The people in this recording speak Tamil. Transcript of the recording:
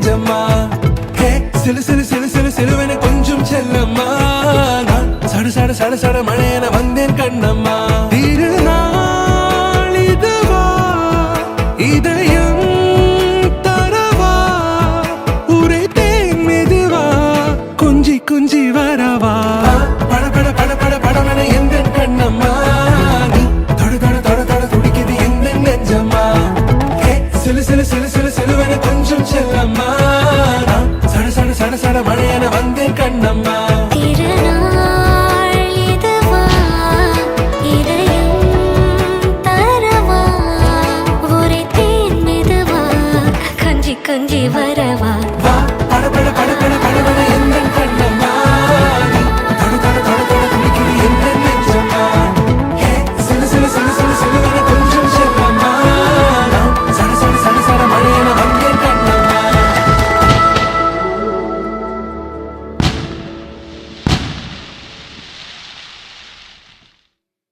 நெஞ்சம்மா. ஹே சிலு சிலு சிலு சிலு சிலுவென கொஞ்சம் செல்லம்மா. நான் சட சட சட சட மழையென வந்தேன் கண்ணம்மா. திருநாள் இதுவா இதயம் தரவா உரைத்தேன் மெதுவா கொஞ்சி கொஞ்சி வா